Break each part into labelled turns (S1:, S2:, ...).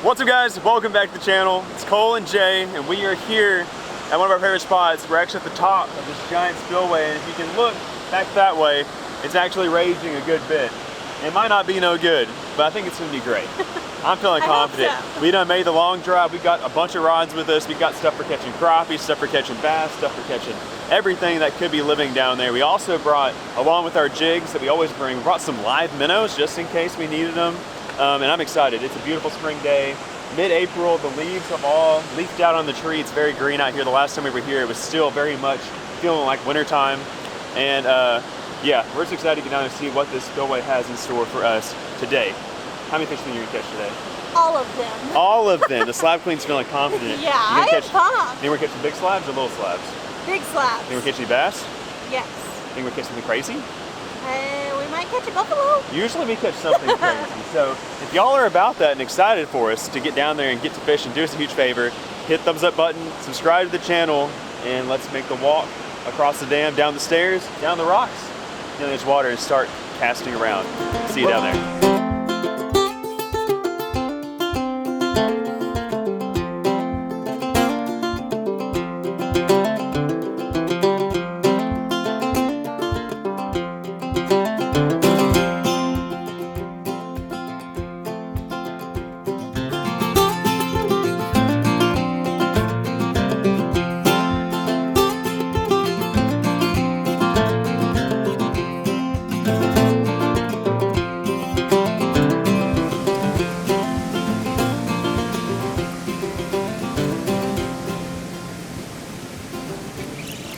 S1: What's up, guys? Welcome back to the channel. It's Cole and Jay, and we are here at one of our favorite spots. We're actually at the top of this giant spillway, and if you can look back that way, it's actually raging a good bit. It might not be no good, but I think it's gonna be great. I'm feeling confident.
S2: So.
S1: We done made the long drive. We got a bunch of rods with us. We got stuff for catching crappie, stuff for catching bass, stuff for catching everything that could be living down there. We also brought, along with our jigs that we always bring, we brought some live minnows just in case we needed them. And I'm excited. It's a beautiful spring day. Mid-April, the leaves have all leafed out on the tree. It's very green out here. The last time we were here, it was still very much feeling like wintertime. And yeah, we're just excited to get down and see what this spillway has in store for us today. How many fish do you think you're gonna catch today?
S2: All of them.
S1: All of them. The slab queen's feeling confident.
S2: Yeah, I am pumped.
S1: Think we're catching big slabs or little slabs?
S2: Big slabs.
S1: Think we're catching bass?
S2: Yes.
S1: Think we're catching something crazy?
S2: We might catch a buffalo.
S1: Usually we catch something crazy. So if y'all are about that and excited for us to get down there and get to fish, and do us a huge favor, hit thumbs up button, subscribe to the channel, and let's make the walk across the dam, down the stairs, down the rocks, down this water, and start casting around. See you down there.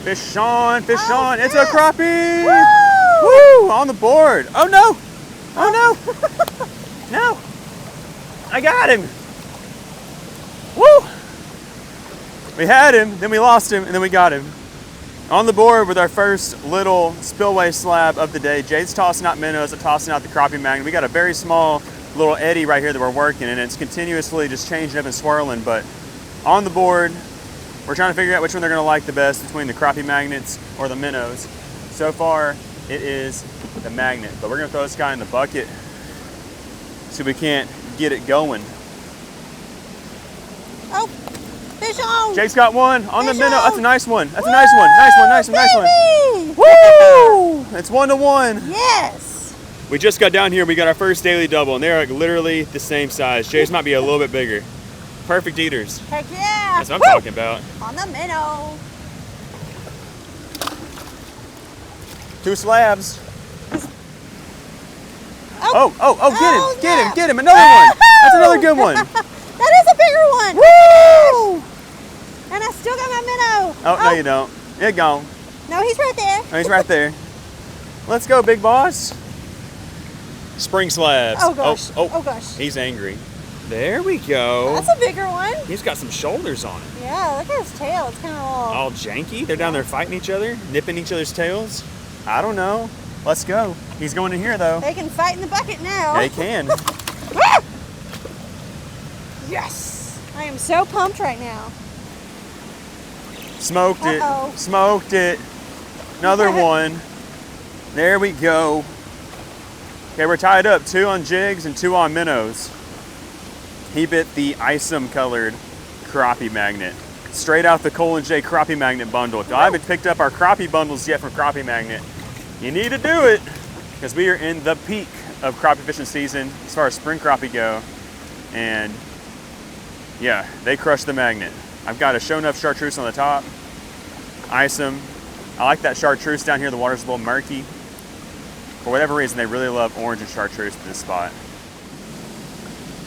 S1: Fish on, fish on. It's a crappie!
S2: Woo!
S1: Woo! On the board. Oh no! Oh no! No! I got him! Woo! We had him, then we lost him, and then we got him. On the board with our first little spillway slab of the day. Jay's tossing out minnows, I'm tossing out the crappie magnet. We got a very small little eddy right here that we're working, and it's continuously just changing up and swirling, but on the board, we're trying to figure out which one they're gonna like the best between the crappie magnets or the minnows. So far, it is the magnet, but we're gonna throw this guy in the bucket so we can't get it going.
S2: Oh, fish on!
S1: Jake's got one on the
S2: Fish
S1: minnow.
S2: on.
S1: That's a nice one. That's a nice one. Nice one, nice one, nice
S2: Baby!
S1: one. Woo! It's 1-to-1.
S2: Yes!
S1: We just got down here, we got our first daily double, and they're like literally the same size. Jay's might be a little bit bigger. Perfect eaters.
S2: Heck yeah!
S1: That's what I'm talking about.
S2: On the minnow.
S1: 2 slabs.
S2: Oh,
S1: Get him, another one. That's another good one.
S2: That is a bigger one.
S1: Woo!
S2: And I still got my minnow.
S1: Oh, no you don't. It's gone.
S2: No, he's right there.
S1: Oh, he's right there. Let's go, big boss. Spring slabs.
S2: Oh gosh.
S1: Oh,
S2: Gosh.
S1: He's angry. There we go.
S2: That's a bigger one.
S1: He's got some shoulders on him.
S2: Yeah, look at his tail. It's kind of
S1: All janky. They're down there fighting each other, nipping each other's tails. I don't know. Let's go. He's going in here though.
S2: They can fight in the bucket now.
S1: They can.
S2: Yes! I am so pumped right now.
S1: Smoked it.
S2: Uh-oh.
S1: Smoked it. Another one. There we go. Okay, we're tied up. 2 on jigs and 2 on minnows. He bit the isom colored crappie magnet. Straight out the Cole and Jay crappie magnet bundle. If I haven't picked up our crappie bundles yet from Crappie Magnet, you need to do it because we are in the peak of crappie fishing season as far as spring crappie go. And yeah, they crush the magnet. I've got a show enough chartreuse on the top. Isom. I like that chartreuse down here. The water's a little murky. For whatever reason, they really love orange and chartreuse at this spot.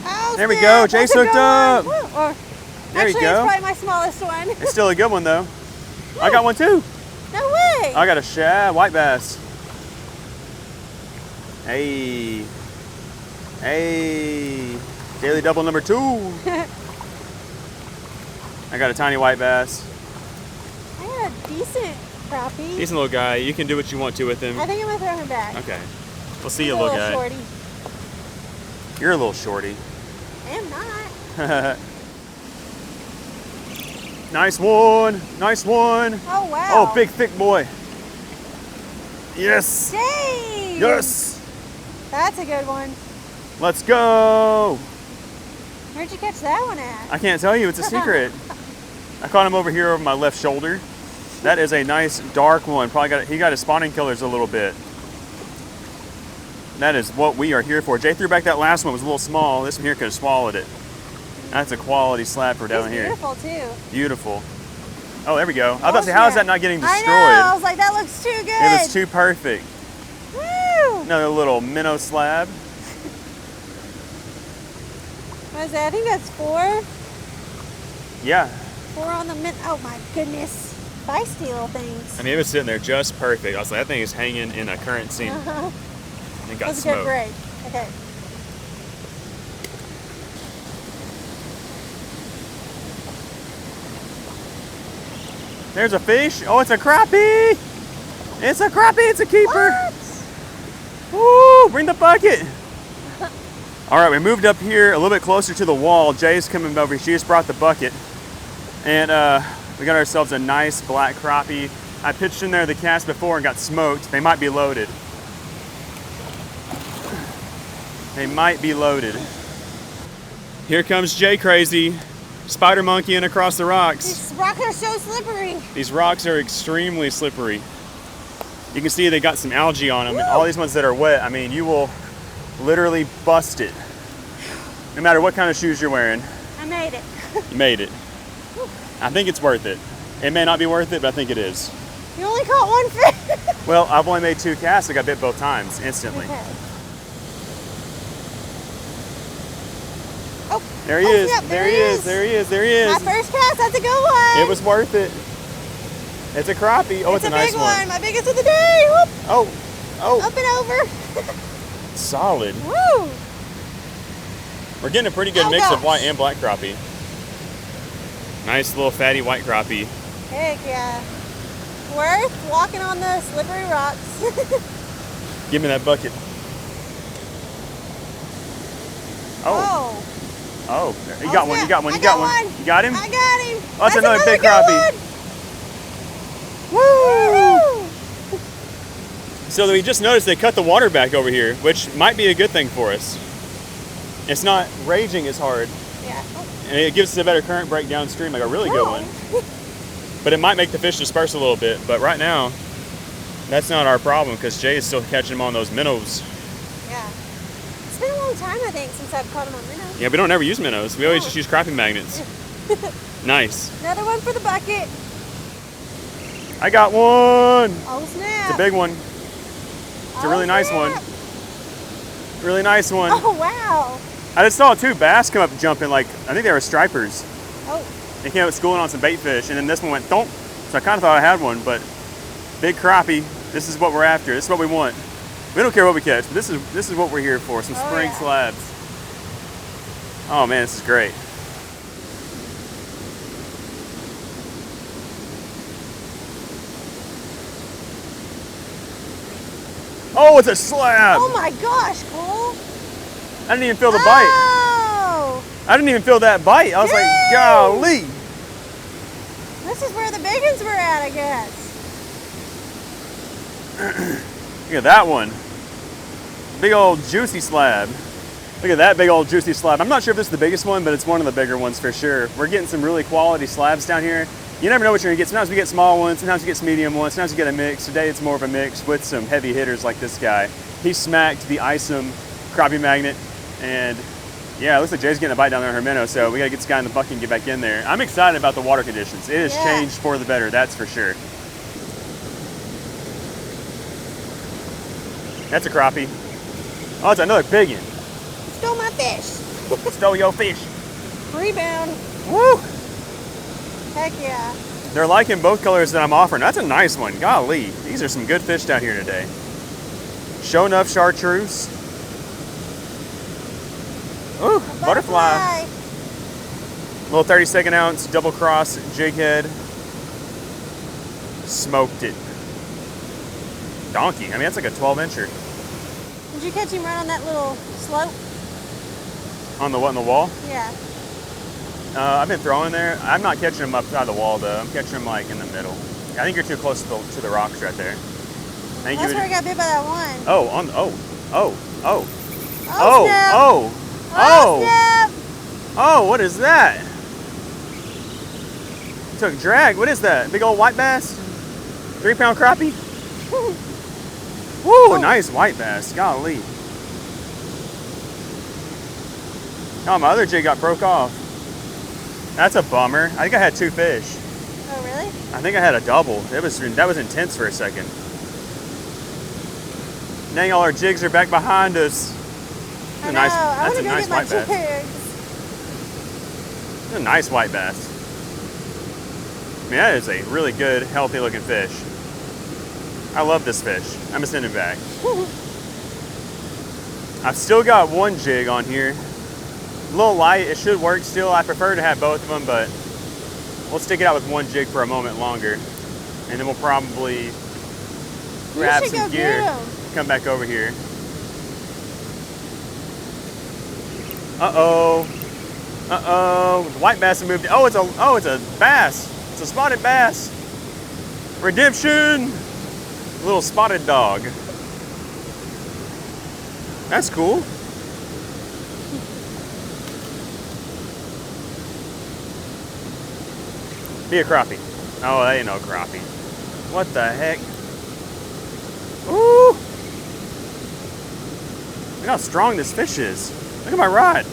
S2: Oh,
S1: there we go. Jay's hooked up. There
S2: Actually,
S1: you go.
S2: it's probably my smallest one.
S1: It's still a good one though. I got one too.
S2: No way.
S1: I got a shad white bass. Hey. Hey. Daily double number 2. I got a tiny white bass.
S2: I got a decent crappie.
S1: Decent little guy. You can do what you want to with him.
S2: I think I'm gonna throw him back.
S1: Okay. We'll see
S2: He's
S1: you, little guy.
S2: Shorty.
S1: You're a little shorty.
S2: I am not.
S1: Nice one. Nice one.
S2: Oh, wow.
S1: Oh, big, thick boy. Yes.
S2: Dang.
S1: Yes.
S2: That's a good one.
S1: Let's go.
S2: Where'd you catch that one at?
S1: I can't tell you, it's a secret. I caught him over here over my left shoulder. That is a nice dark one. He got his spawning killers a little bit. That is what we are here for. Jay threw back that last one, it was a little small. This one here could have swallowed it. That's a quality slapper down here.
S2: Beautiful too.
S1: Beautiful. Oh, there we go. I was about to say, how is that not getting destroyed?
S2: I know, I was like, that looks too good.
S1: It was too perfect.
S2: Woo!
S1: Another little minnow slab.
S2: What is that? I think that's 4.
S1: Yeah.
S2: 4 on the oh my goodness. Feisty little things.
S1: I mean, it was sitting there just perfect. I was like, that thing is hanging in a current scene. It got
S2: That's a
S1: smoked.
S2: good break. Okay.
S1: There's a fish. Oh, it's a crappie. It's a crappie. It's a keeper.
S2: What?
S1: Woo! Bring the bucket. All right, we moved up here a little bit closer to the wall. Jay's coming over. She just brought the bucket. And we got ourselves a nice black crappie. I pitched in there the cast before and got smoked. They might be loaded. They might be loaded. Here comes Jay Crazy, spider monkeying across the rocks.
S2: These rocks are so slippery.
S1: These rocks are extremely slippery. You can see they got some algae on them. And all these ones that are wet, I mean, you will literally bust it. No matter what kind of shoes you're wearing.
S2: I made it.
S1: You made it. I think it's worth it. It may not be worth it, but I think it is.
S2: You only caught 1 fish.
S1: Well, I've only made 2 casts. I got bit both times, instantly.
S2: Okay. Oh,
S1: There he is.
S2: Snap,
S1: There he is. There he is. There he is.
S2: My first cast, that's a good one.
S1: It was worth it. It's a crappie. Oh, it's a nice
S2: big one. My biggest of the day. Whoop.
S1: Oh, oh,
S2: Up and over.
S1: solid.
S2: Woo.
S1: We're getting a pretty good
S2: Oh,
S1: mix of
S2: gosh.
S1: white and black crappie. Nice little fatty white crappie.
S2: Heck yeah. Worth walking on the slippery rocks.
S1: Give me that bucket. Oh, oh, you got one. You got one. You got one. You got him.
S2: I got him.
S1: Oh, that's another big
S2: good
S1: crappie.
S2: Woo!
S1: So we just noticed they cut the water back over here, which might be a good thing for us. It's not raging as hard,
S2: Yeah.
S1: and it gives us a better current break downstream, like a really good one. But it might make the fish disperse a little bit. But right now, that's not our problem because Jay is still catching them on those minnows.
S2: Yeah. It's been a long time, I think, since I've caught them on minnows.
S1: Yeah, we don't ever use minnows. We always just use crappie magnets. Nice.
S2: Another one for the bucket.
S1: I got one.
S2: Oh, snap.
S1: It's a big one. It's a really nice one. Really nice one.
S2: Oh, wow.
S1: I just saw 2 bass come up jumping, like, I think they were stripers.
S2: Oh.
S1: They came up schooling on some bait fish, and then this one went thump. So I kind of thought I had one, but big crappie. This is what we're after. This is what we want. We don't care what we catch, but this is what we're here for. Some spring slabs. Oh man, this is great. Oh, it's a slab!
S2: Oh my gosh, Cole.
S1: I didn't even feel the bite.
S2: Oh.
S1: I didn't even feel that bite. I was like, golly.
S2: This is where the big ones were at, I guess.
S1: Look at that one. Big old juicy slab. Look at that big old juicy slab. I'm not sure if this is the biggest one, but it's one of the bigger ones for sure. We're getting some really quality slabs down here. You never know what you're gonna get. Sometimes we get small ones, sometimes we get some medium ones, sometimes we get a mix. Today it's more of a mix with some heavy hitters like this guy. He smacked the Isom crappie magnet, and yeah, it looks like Jay's getting a bite down there in her minnow, so we gotta get this guy in the bucket and get back in there. I'm excited about the water conditions. It has changed for the better, that's for sure. That's a crappie. Oh, it's another big one.
S2: Stole my fish.
S1: Stole your fish.
S2: Rebound.
S1: Woo!
S2: Heck yeah.
S1: They're liking both colors that I'm offering. That's a nice one. Golly, these are some good fish down here today. Show enough chartreuse. Ooh, butterfly. Little 32nd ounce double cross jig head. Smoked it. Donkey. I mean, that's like a 12-incher.
S2: Did you catch him right on that little slope?
S1: On the what, on the wall?
S2: Yeah.
S1: I've been throwing there. I'm not catching them upside the wall though. I'm catching them like in the middle. I think you're too close to the rocks right there.
S2: That's where I got bit by that one.
S1: Oh,
S2: Oh, snap.
S1: oh, Oh, what is that? Took drag. What is that? Big old white bass? 3-pound crappie? Woo, nice white bass. Golly. Oh, my other jig got broke off. That's a bummer. I think I had 2 fish.
S2: Oh, really?
S1: I think I had a double. That was intense for a second. Dang, all our jigs are back behind us.
S2: I know.
S1: That's a
S2: I
S1: nice
S2: want to go
S1: white
S2: get my
S1: bass.
S2: jigs.
S1: That's a nice white bass. I mean, that is a really good, healthy looking fish. I love this fish. I'm gonna send it back. I've still got 1 jig on here. A little light, it should work still. I prefer to have both of them, but we'll stick it out with 1 jig for a moment longer. And then we'll probably grab some gear, come back over here. Uh-oh. Uh-oh. The white bass moved. Oh, it's a bass. It's a spotted bass. Redemption. Little spotted dog. That's cool. Be a crappie. Oh, that ain't no crappie. What the heck? Ooh! Look how strong this fish is. Look at my rod.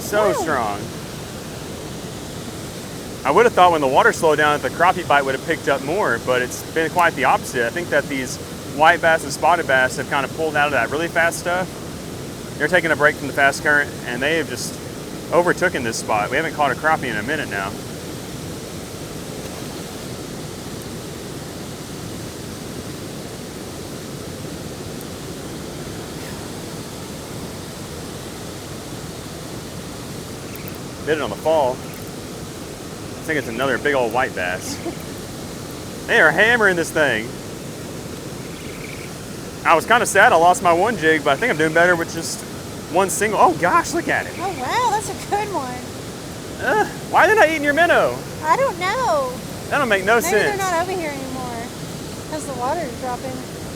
S1: So strong. I would have thought when the water slowed down that the crappie bite would have picked up more, but it's been quite the opposite. I think that these white bass and spotted bass have kind of pulled out of that really fast stuff. They're taking a break from the fast current, and they have just overtaken this spot. We haven't caught a crappie in a minute now. Did it on the fall. I think it's another big old white bass. They are hammering this thing. I was kind of sad I lost my 1 jig, but I think I'm doing better with just 1 single. Oh gosh, look at it.
S2: Oh wow, that's a good one.
S1: Why are they not eating your minnow?
S2: I don't know.
S1: That don't make no
S2: Maybe
S1: sense.
S2: they're not over here anymore because the water's dropping.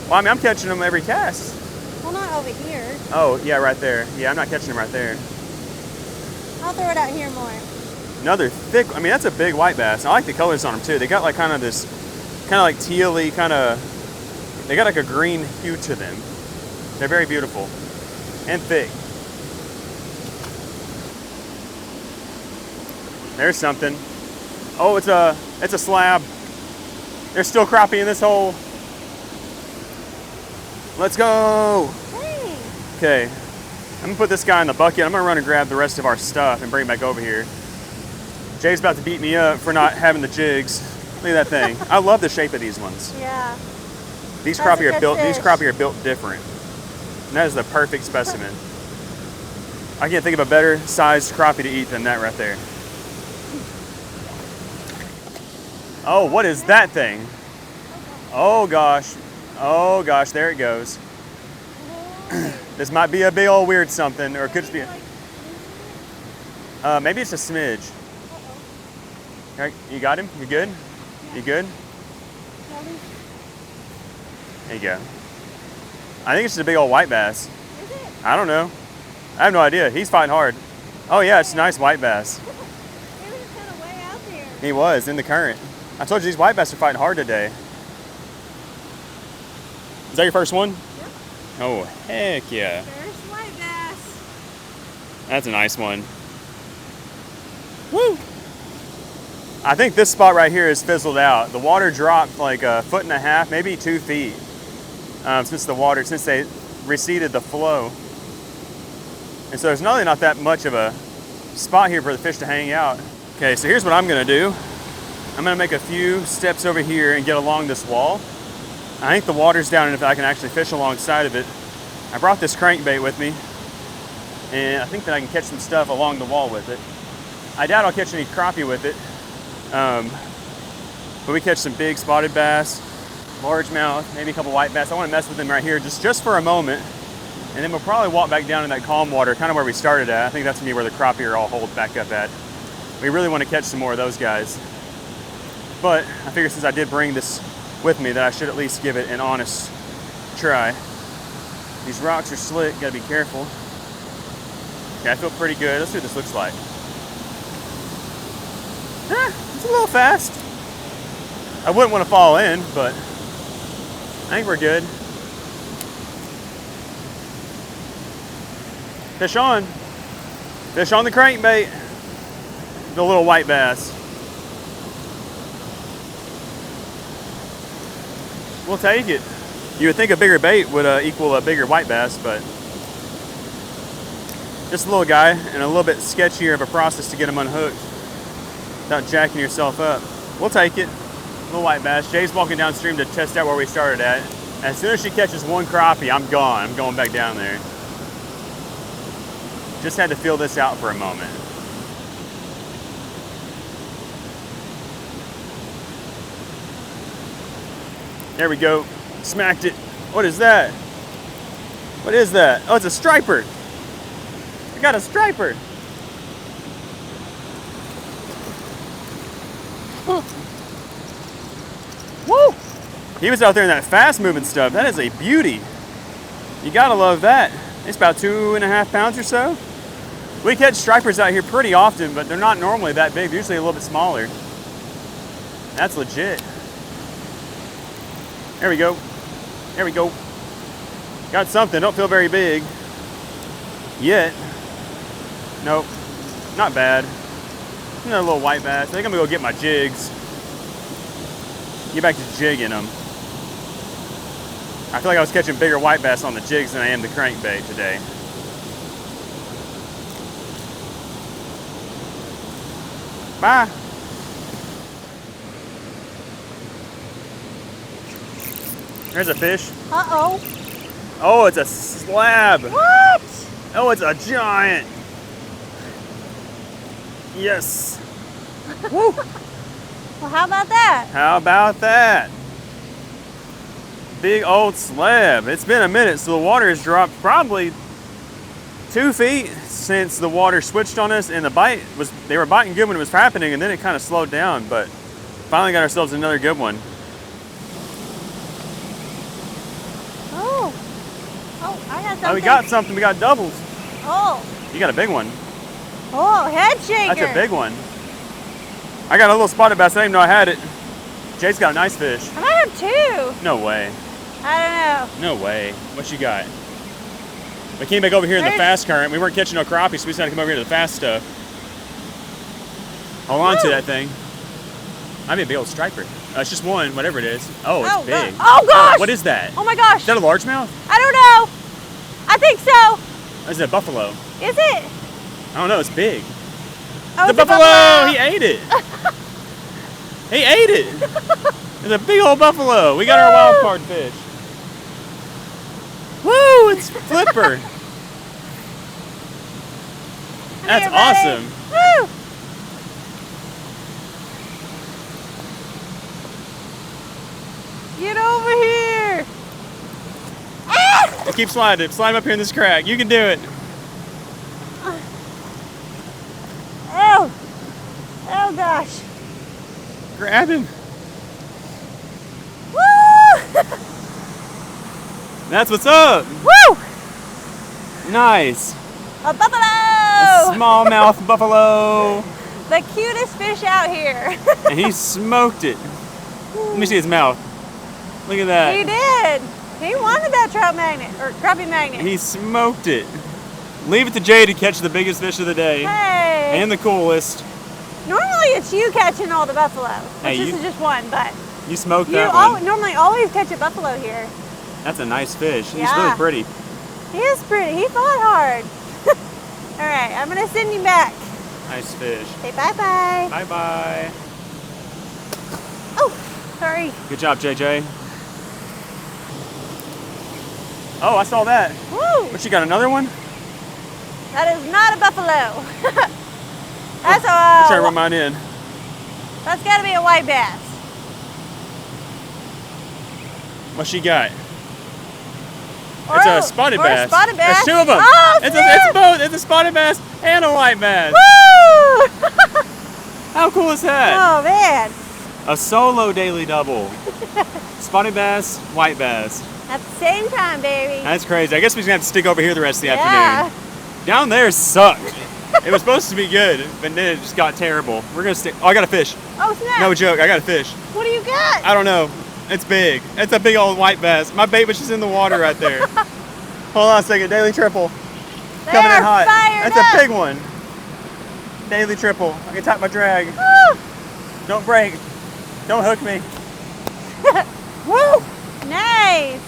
S1: Well, I mean, I'm catching them every cast.
S2: Well, not over here.
S1: Oh, yeah, right there. Yeah, I'm not catching them right there.
S2: I'll throw it out here more.
S1: Another thick, I mean, that's a big white bass. I like the colors on them too. They got like kind of this, kind of like teal-y, kind of, they got like a green hue to them. They're very beautiful and thick. There's something. Oh, it's a slab. There's still crappie in this hole. Let's go.
S2: Hey.
S1: Okay, I'm gonna put this guy in the bucket. I'm gonna run and grab the rest of our stuff and bring it back over here. Jay's about to beat me up for not having the jigs. Look at that thing. I love the shape of these ones.
S2: Yeah.
S1: These
S2: That's
S1: crappie
S2: a
S1: are built.
S2: good
S1: These
S2: fish.
S1: crappie are built different. And that is the perfect specimen. I can't think of a better sized crappie to eat than that right there. Oh, what is that thing? Oh gosh. Oh gosh, there it goes. This might be a big old weird something, or it could just be maybe it's a smidge. Okay, you got him? You good? You good? There you go. I think it's just a big old white bass.
S2: Is it?
S1: I don't know. I have no idea. He's fighting hard. Oh yeah, it's a nice white bass.
S2: He was kind of way out there.
S1: He was in the current. I told you these white bass are fighting hard today. Is that your first one?
S2: Yep.
S1: Oh, heck yeah.
S2: First white bass.
S1: That's a nice one. Woo! I think this spot right here is fizzled out. The water dropped like 1.5 feet, maybe 2 feet since they receded the flow. And so there's really not that much of a spot here for the fish to hang out. Okay, so here's what I'm gonna do. I'm gonna make a few steps over here and get along this wall. I think the water's down and if I can actually fish alongside of it. I brought this crankbait with me and I think that I can catch some stuff along the wall with it. I doubt I'll catch any crappie with it, but we catch some big spotted bass, largemouth, maybe a couple white bass. I want to mess with them right here just for a moment, and then we'll probably walk back down in that calm water, kind of where we started at. I think that's gonna be where the crappie are all holed back up at. We really want to catch some more of those guys, but I figure since I did bring this with me that I should at least give it an honest try. These rocks are slick, gotta be careful. Okay, I feel pretty good. Let's see what this looks like. It's a little fast. I wouldn't want to fall in, but I think we're good. Fish on. Fish on the crankbait. The little white bass. We'll take it. You would think a bigger bait would equal a bigger white bass, but just a little guy and a little bit sketchier of a process to get him unhooked without jacking yourself up. We'll take it. Little white bass. Jay's walking downstream to test out where we started at. As soon as she catches one crappie, I'm gone. I'm going back down there. Just had to feel this out for a moment. There we go. Smacked it. What is that? What is that? Oh, it's a striper. I got a striper. Woo! He was out there in that fast moving stuff. That is a beauty. You gotta love that. It's about 2.5 pounds or so. We catch stripers out here pretty often, but they're not normally that big. They're usually a little bit smaller. That's legit. There we go. There we go. Got something. Don't feel very big yet. Nope. Not bad. Another little white bass. I think I'm gonna go get my jigs. Get back to jigging them. I feel like I was catching bigger white bass on the jigs than I am the crankbait today. Bye. There's a fish.
S2: Uh-oh.
S1: Oh, it's a slab.
S2: What?
S1: Oh, it's a giant. Yes. Woo.
S2: Well, how about that?
S1: How about that? Big old slab. It's been a minute, so the water has dropped probably 2 feet since the water switched on us, and they were biting good when it was happening, and then it kind of slowed down, but finally got ourselves another good one.
S2: Oh. Oh, I got something.
S1: Oh, we got something. We got doubles.
S2: Oh.
S1: You got a big one.
S2: Oh, head shaker.
S1: That's a big one. I got a little spotted bass. I didn't even know I had it. Jay's got a nice fish.
S2: I might have 2.
S1: No way.
S2: I don't know.
S1: No way. What you got? We came back over here in the fast current. We weren't catching no crappie, so we decided to come over here to the fast stuff. Hold on to that thing. Might be a big old striper. It's just one, whatever it is. Oh, it's big.
S2: Oh, gosh.
S1: What is that?
S2: Oh, my gosh.
S1: Is that a largemouth?
S2: I don't know. I think so.
S1: Is it a buffalo?
S2: Is it?
S1: I don't know. It's big.
S2: Oh,
S1: The
S2: it's a
S1: buffalo! He ate it. He ate it. It's a big old buffalo. We got our wild card fish. Woo! It's Flipper. That's awesome.
S2: Woo! Get over here. Ah!
S1: Keep sliding it. Slide up here in this crack. You can do it.
S2: Oh. Oh gosh.
S1: Grab him.
S2: Woo!
S1: That's what's up.
S2: Woo!
S1: Nice.
S2: A buffalo!
S1: A smallmouth buffalo.
S2: The cutest fish out here.
S1: And he smoked it. Let me see his mouth. Look at that.
S2: He did. He wanted that trout magnet, or crappie magnet.
S1: He smoked it. Leave it to Jay to catch the biggest fish of the day.
S2: Hey.
S1: And the coolest.
S2: Normally it's you catching all the buffalo. Which this is just one, but
S1: You smoked
S2: you
S1: that one.
S2: normally always catch a buffalo here.
S1: That's a nice fish. He's
S2: Yeah.
S1: really pretty.
S2: He is pretty. He fought hard. All right, I'm gonna send you back.
S1: Nice fish.
S2: Say bye-bye.
S1: Bye-bye.
S2: Oh, sorry.
S1: Good job, JJ. Oh, I saw that.
S2: Woo!
S1: What, you got another one?
S2: That is not a buffalo. That's
S1: Try to
S2: a.
S1: run mine in.
S2: That's got to be a white bass.
S1: What she got?
S2: Or
S1: It's a spotted
S2: or
S1: bass.
S2: A spotted bass.
S1: There's 2 of them.
S2: Oh,
S1: It's both. It's a spotted bass and a white bass.
S2: Woo!
S1: How cool is that?
S2: Oh man.
S1: A solo daily double. Spotted bass, white bass.
S2: At the same time, baby.
S1: That's crazy. I guess we're just gonna have to stick over here the rest of the
S2: Yeah.
S1: afternoon. Down there sucked. It was supposed to be good, but then it just got terrible. We're gonna stay. Oh, I got a fish.
S2: Oh, snap.
S1: No joke, I got a fish.
S2: What do you got?
S1: I don't know. It's big. It's a big old white bass. My bait was just in the water right there. Hold on a second. Daily triple.
S2: They
S1: Coming in
S2: are
S1: hot.
S2: fired
S1: That's
S2: up.
S1: a big one. Daily triple. I can tap my drag.
S2: Woo!
S1: Don't break. Don't hook me. Woo!
S2: Nice.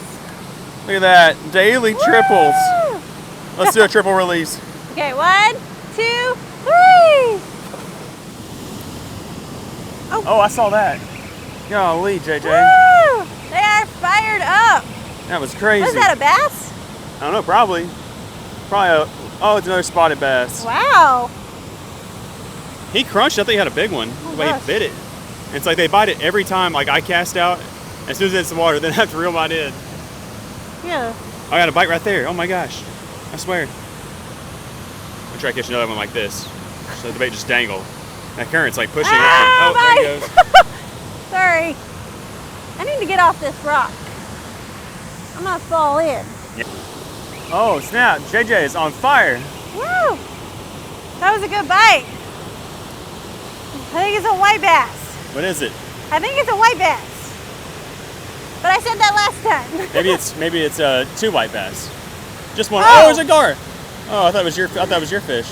S1: Look at that. Daily triples.
S2: Woo!
S1: Let's do a triple release.
S2: Okay, 1, 2, 3.
S1: Oh, I saw that. Golly, JJ.
S2: Woo! They are fired up.
S1: That was crazy.
S2: Was that, a bass?
S1: I don't know, probably. Probably oh, it's another spotted bass.
S2: Wow.
S1: He crunched. I think he had a big one.
S2: Oh,
S1: The way
S2: gosh.
S1: he bit it. It's like they bite it every time. Like I cast out. As soon as it's in the water, then I have to reel mine in.
S2: Yeah.
S1: I got a bite right there. Oh my gosh. I swear. I'll try to catch another one like this. So the bait just dangle. That current's like pushing it.
S2: Ah,
S1: Oh, there he goes.
S2: Sorry. I need to get off this rock. I'm gonna fall in.
S1: Oh snap! JJ is on fire.
S2: Woo! That was a good bite. I think it's a white bass.
S1: What is it?
S2: I think it's a white bass. But I said that last time.
S1: Maybe it's two white bass. Just one.
S2: Oh.
S1: Oh, there's a gar. Oh, I thought it was your fish.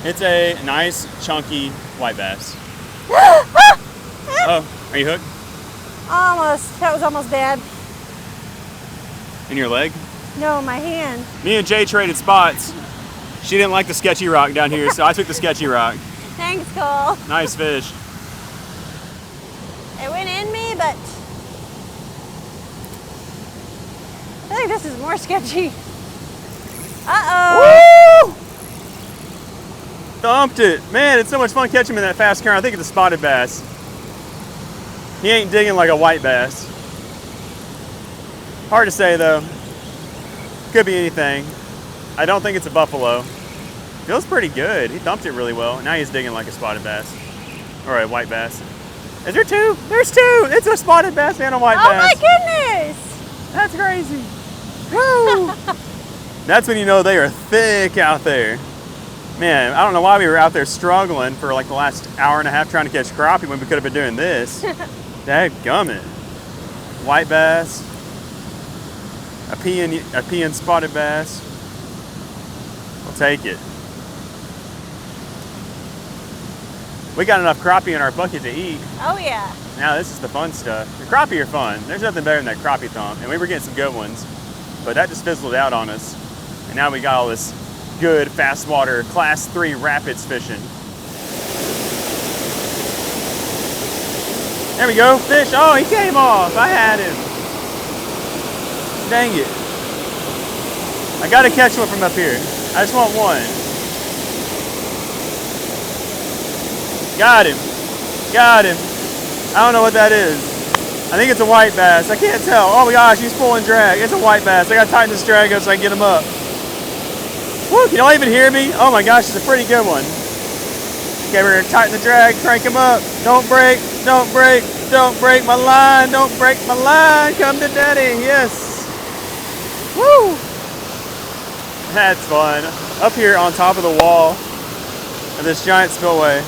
S1: It's a nice chunky white bass. Oh, are you hooked?
S2: Almost. That was almost dead.
S1: In your leg?
S2: No, my hand.
S1: Me and Jay traded spots. She didn't like the sketchy rock down here, so I took the sketchy rock.
S2: Thanks, Cole.
S1: Nice fish.
S2: It went in me, but I think this is more sketchy. Uh-oh.
S1: Woo! Thumped it. Man, it's so much fun catching him in that fast current. I think it's a spotted bass. He ain't digging like a white bass. Hard to say though. Could be anything. I don't think it's a buffalo. Feels pretty good. He thumped it really well. Now he's digging like a spotted bass. Or a white bass. Is there two? There's two! It's a spotted bass and a white
S2: Oh
S1: bass.
S2: my goodness!
S1: That's crazy. Woo! That's when you know they are thick out there. Man, I don't know why we were out there struggling for like the last hour and a half trying to catch crappie when we could have been doing this. Dadgummit. White bass. A peon spotted bass. We'll take it. We got enough crappie in our bucket to eat.
S2: Oh yeah.
S1: Now this is the fun stuff. The crappie are fun. There's nothing better than that crappie thump. And we were getting some good ones, but that just fizzled out on us. And now we got all this good fast water class 3 rapids fishing. There we go, fish. Oh, he came off. I had him. Dang it. I gotta catch one from up here. I just want one. Got him. Got him. I don't know what that is. I think it's a white bass. I can't tell. Oh my gosh, he's pulling drag. It's a white bass. I gotta tighten this drag up so I can get him up. Woo, can y'all even hear me? Oh my gosh, it's a pretty good one. Okay, we're gonna tighten the drag, crank him up. Don't break, don't break, don't break my line, don't break my line. Come to daddy, yes. Woo! That's fun. Up here on top of the wall of this giant spillway,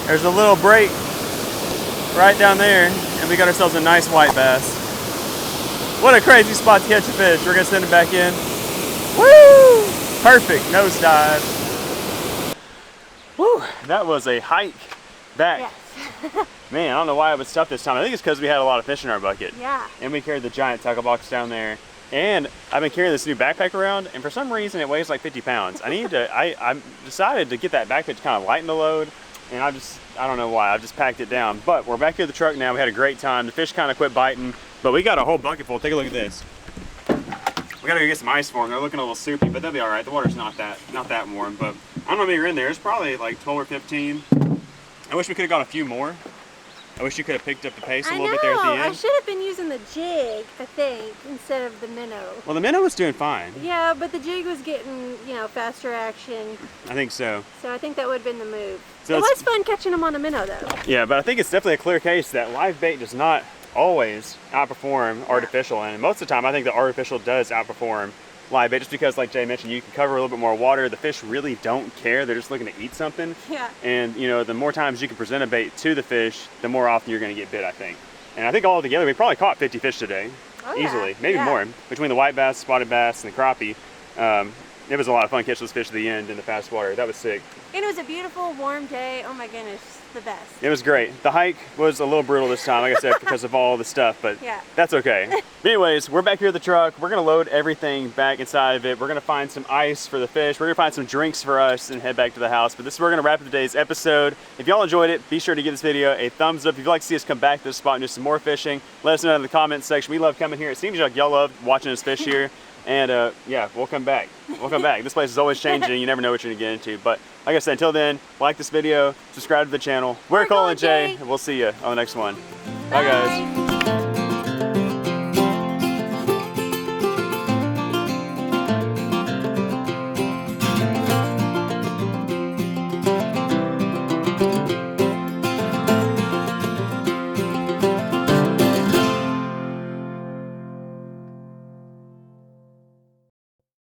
S1: there's a little break right down there, and we got ourselves a nice white bass. What a crazy spot to catch a fish. We're gonna send it back in. Woo! Perfect nosedive. Woo! That was a hike back.
S2: Yes.
S1: Man, I don't know why it was tough this time. I think it's because we had a lot of fish in our bucket.
S2: Yeah.
S1: And we carried the giant tackle box down there. And I've been carrying this new backpack around, and for some reason it weighs like 50 pounds. I decided to get that backpack to kind of lighten the load, and I don't know why, I've just packed it down. But we're back here at the truck now. We had a great time. The fish kind of quit biting, but we got a whole bucket full. Take a look at this. We gotta go get some ice for them. They're looking a little soupy, but they'll be all right. The water's not that warm, but I don't know if you're in there. It's probably like 12 or 15. I wish we could have got a few more. I wish you could have picked up the pace a little bit there at the end.
S2: I should have been using the jig, I think, instead of the minnow.
S1: Well, the minnow was doing fine.
S2: Yeah, but the jig was getting, faster action.
S1: I think so.
S2: So I think that would have been the move.
S1: So
S2: it was fun catching them on the minnow, though.
S1: Yeah, but I think it's definitely a clear case that live bait does not always outperform artificial, and most of the time I think the artificial does outperform live bait, just because, like Jay mentioned, you can cover a little bit more water. The fish really don't care. They're just looking to eat something.
S2: Yeah.
S1: And, you know, the more times you can present a bait to the fish, the more often you're going to get bit, I think. And I think all together, we probably caught 50 fish today.
S2: Oh, yeah.
S1: Easily. Maybe
S2: Yeah.
S1: more. Between the white bass, spotted bass, and the crappie. It was a lot of fun catching those fish at the end in the fast water. That was sick.
S2: And it was a beautiful, warm day. Oh my goodness, the best.
S1: It was great. The hike was a little brutal this time, like I said, because of all the stuff, but
S2: Yeah.
S1: that's okay. But anyways, we're back here at the truck. We're gonna load everything back inside of it. We're gonna find some ice for the fish. We're gonna find some drinks for us and head back to the house. But this is where we're gonna wrap up today's episode. If y'all enjoyed it, be sure to give this video a thumbs up. If you'd like to see us come back to this spot and do some more fishing, let us know in the comments section. We love coming here. It seems like y'all love watching us fish here. And yeah, we'll come back. We'll come back. This place is always changing. You never know what you're gonna get into. But like I said, until then, like this video, subscribe to the channel. We're Cole and Jay, and we'll see you on the next one. Bye guys.